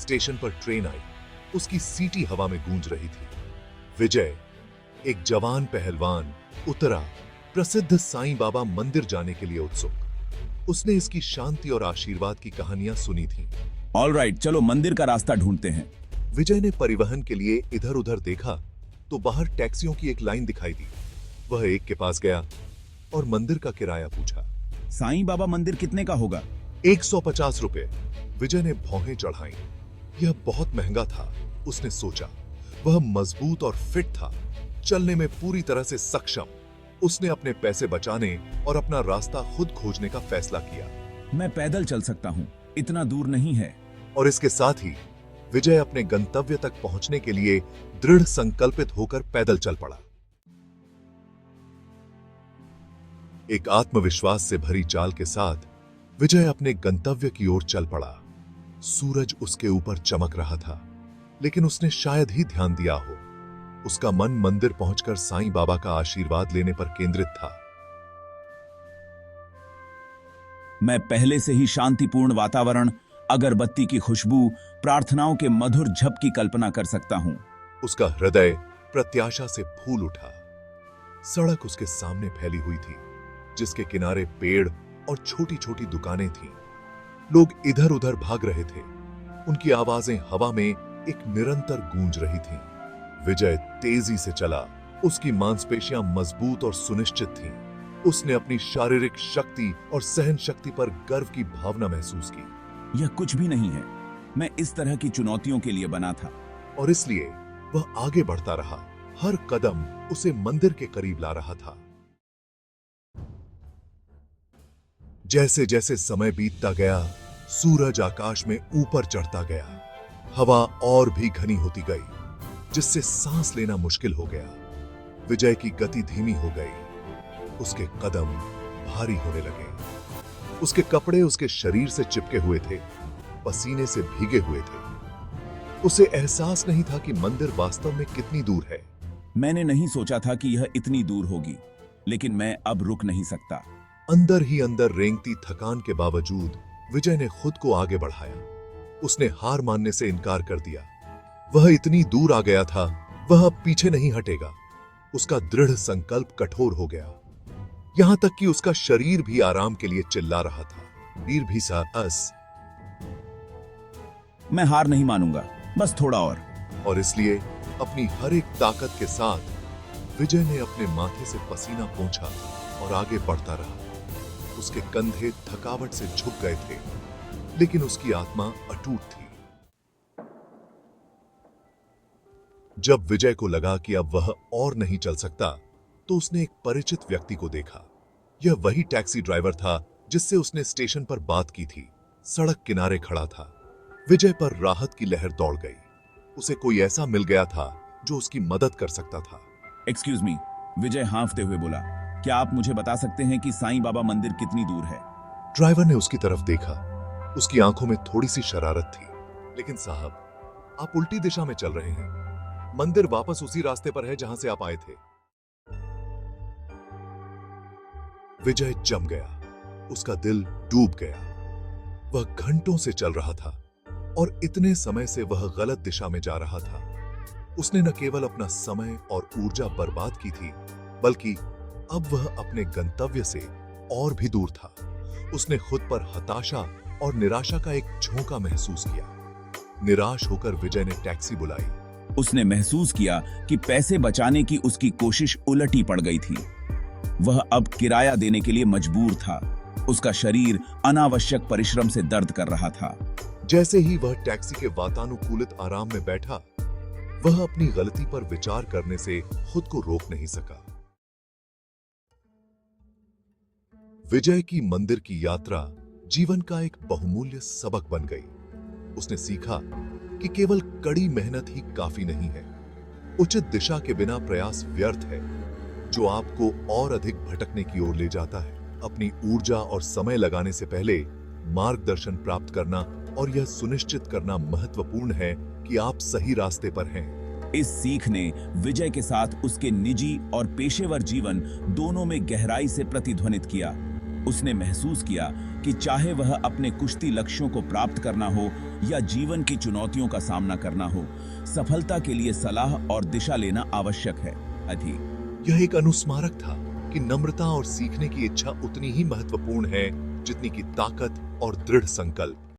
Station पर train आई। उसकी सीटी हवा में गूंज रही थी। विजय, एक जवान पहलवान, उतरा, प्रसिद्ध साईं बाबा मंदिर जाने के लिए उत्सुक। उसने इसकी शांति और आशीर्वाद की कहानियां सुनी थीं। ऑलराइट, चलो मंदिर का रास्ता ढूंढते हैं। विजय ने परिवहन के लिए इधर उधर देखा तो बाहर टैक्सियों की एक लाइन दिखाई दी। वह एक के पास गया और मंदिर का किराया पूछा। साईं बाबा मंदिर कितने का होगा? 150 रुपए। विजय ने भौहें चढ़ाई। यह बहुत महंगा था, उसने सोचा। वह मजबूत और फिट था, चलने में पूरी तरह से सक्षम। उसने अपने पैसे बचाने और अपना रास्ता खुद खोजने का फैसला किया। मैं पैदल चल सकता हूँ, इतना दूर नहीं है। और इसके साथ ही विजय अपने गंतव्य तक पहुंचने के लिए दृढ़ संकल्पित होकर पैदल चल पड़ा। एक आत्मविश्वास से भरी चाल के साथ विजय अपने गंतव्य की ओर चल पड़ा। सूरज उसके ऊपर चमक रहा था, लेकिन उसने शायद ही ध्यान दिया हो। उसका मन मंदिर पहुंचकर साईं बाबा का आशीर्वाद लेने पर केंद्रित था। मैं पहले से ही शांतिपूर्ण वातावरण, अगरबत्ती की खुशबू, प्रार्थनाओं के मधुर झप की कल्पना कर सकता हूं। उसका हृदय प्रत्याशा से फूल उठा। सड़क उसके सामने फैली हुई थी, जिसके किनारे पेड़ और छोटी छोटी दुकानें थीं। लोग इधर उधर भाग रहे थे। उनकी आवाजें हवा में एक निरंतर गूंज रही थीं। विजय तेजी से चला। उसकी मांसपेशियां मजबूत और सुनिश्चित थीं। उसने अपनी शारीरिक शक्ति और सहन शक्ति पर गर्व की भावना महसूस की। यह कुछ भी नहीं है, मैं इस तरह की चुनौतियों के लिए बना था। और इसलिए वह आगे बढ़ता रहा। हर कदम उसे मंदिर के करीब ला रहा था। जैसे जैसे समय बीतता गया, सूरज आकाश में ऊपर चढ़ता गया। हवा और भी घनी होती गई, जिससे सांस लेना मुश्किल हो गया। विजय की गति धीमी हो गई। उसके कदम भारी होने लगे। उसके कपड़े उसके शरीर से चिपके हुए थे, पसीने से भीगे हुए थे। उसे एहसास नहीं था कि मंदिर वास्तव में कितनी दूर है। मैंने नहीं सोचा था कि यह इतनी दूर होगी, लेकिन मैं अब रुक नहीं सकता। अंदर ही अंदर रेंगती थकान के बावजूद विजय ने खुद को आगे बढ़ाया। उसने हार मानने से इनकार कर दिया। वह इतनी दूर आ गया था, वह अब पीछे नहीं हटेगा। उसका दृढ़ संकल्प कठोर हो गया, यहां तक कि उसका शरीर भी आराम के लिए चिल्ला रहा था। वीर भी सा अस। मैं हार नहीं मानूंगा, बस थोड़ा और इसलिए अपनी हर एक ताकत के साथ विजय ने अपने माथे से पसीना पोंछा और आगे बढ़ता रहा। उसके कंधे थकावट से झुक गए थे, लेकिन उसकी आत्मा अटूट थी। जब विजय को लगा कि अब वह और नहीं चल सकता, तो उसने एक परिचित व्यक्ति को देखा। यह वही टैक्सी ड्राइवर था जिससे उसने स्टेशन पर बात की थी। सड़क किनारे खड़ा था। विजय पर राहत की लहर दौड़ गई। उसे कोई ऐसा मिल गया था जो उसकी मदद कर सकता था। एक्सक्यूज मी, विजय हाँफते हुए बोला। क्या आप मुझे बता सकते हैं कि साईं बाबा मंदिर कितनी दूर है? ड्राइवर ने उसकी तरफ देखा। उसकी आंखों में थोड़ी सी शरारत थी। लेकिन साहब, आप उल्टी दिशा में चल रहे हैं। मंदिर वापस उसी रास्ते पर है जहां से आप आए थे। विजय जम गया। उसका दिल डूब गया। वह घंटों से चल रहा था और इतने समय से वह गलत दिशा में जा रहा था। उसने न केवल अपना समय और ऊर्जा बर्बाद की थी, बल्कि अब वह अपने गंतव्य से और भी दूर था। उसने खुद पर हताशा और निराशा का एक झोंका महसूस किया। निराश होकर विजय ने टैक्सी बुलाई। उसने महसूस किया कि पैसे बचाने की उसकी कोशिश उलटी पड़ गई थी। वह अब किराया देने के लिए मजबूर था। उसका शरीर अनावश्यक परिश्रम से दर्द कर रहा था। जैसे ही वह टैक्सी के वातानुकूलित आराम में बैठा, वह अपनी गलती पर विचार करने से खुद को रोक नहीं सका। विजय की मंदिर की यात्रा जीवन का एक बहुमूल्य सबक बन गई। उसने सीखा कि केवल कड़ी मेहनत ही काफी नहीं है। उचित दिशा के बिना प्रयास व्यर्थ है, जो आपको और अधिक भटकने की ओर ले जाता है। अपनी ऊर्जा और समय लगाने से पहले मार्गदर्शन प्राप्त करना और यह सुनिश्चित करना महत्वपूर्ण है कि आप सही रास्ते पर हैं। इस सीख ने विजय के साथ उसके निजी और पेशेवर जीवन दोनों में गहराई से प्रतिध्वनित किया। उसने महसूस किया कि चाहे वह अपने कुश्ती लक्ष्यों को प्राप्त करना हो या जीवन की चुनौतियों का सामना करना हो, सफलता के लिए सलाह और दिशा लेना आवश्यक है। अधिक यह एक अनुस्मारक था कि नम्रता और सीखने की इच्छा उतनी ही महत्वपूर्ण है जितनी की ताकत और दृढ़ संकल्प।